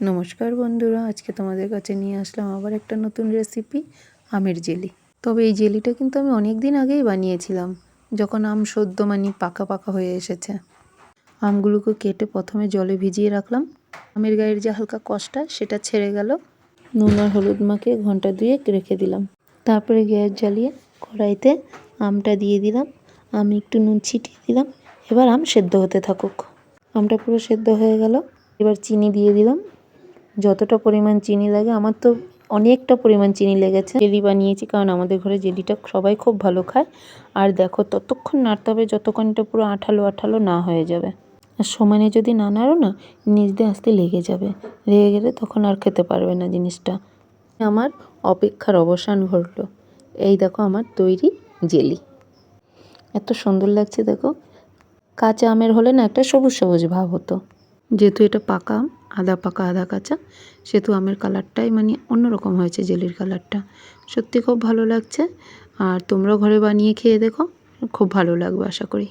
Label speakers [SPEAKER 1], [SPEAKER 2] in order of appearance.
[SPEAKER 1] নমস্কার বন্ধুরা, আজকে তোমাদের কাছে নিয়ে আসলাম আবার একটা নতুন রেসিপি, আমের জেলি। তবে এই জেলিটা কিন্তু আমি অনেক দিন আগেই বানিয়েছিলাম, যখন আম সদ্য পাকা পাকা হয়ে এসেছে। আমগুলোকে কেটে প্রথমে জলে ভিজিয়ে রাখলাম। আমের গায়ের যে হালকা কষটা সেটা ছেড়ে গেল। নুন আর হলুদ মাখিয়ে ঘন্টা 2 রেখে দিলাম। তারপরে গ্যাস জ্বালিয়ে কড়াইতে আমটা দিয়ে দিলাম। আমি একটু নুন ছিটিয়ে দিলাম। এবার আম সেদ্ধ হতে থাকুক। আমটা পুরো সেদ্ধ হয়ে গেল। এবার চিনি দিয়ে দিলাম। যতটা পরিমাণ চিনি লাগে, আমার তো অনেকটা পরিমাণ চিনি লেগেছে। জেলি বানিয়েছি কারণ আমাদের ঘরে জেলিটা সবাই খুব ভালো খায়। আর দেখো, ততক্ষণ নাড়তে হবে যতক্ষণ এটা পুরো আঠালো আঠালো না হয়ে যাবে। আর সমানে যদি না নাড়ো না, নিচ দিয়ে আস্তে লেগে যাবে। লেগে গেলে তখন আর খেতে পারবে না জিনিসটা। আমার অপেক্ষার অবসান ঘটলো। এই দেখো আমার তৈরি জেলি। এত সুন্দর লাগছে দেখো। কাঁচা আমের হলে না একটা সবুজ সবুজ ভাব হতো, যেহেতু এটা পাকা আম, আধা পাকা আধা কাঁচা, সেহেতু আমের কালারটাই অন্যরকম হয়েছে। জেলির কালারটা সত্যি খুব ভালো লাগছে। আর তোমরা ঘরে বানিয়ে খেয়ে দেখো, খুব ভালো লাগবে আশা করি।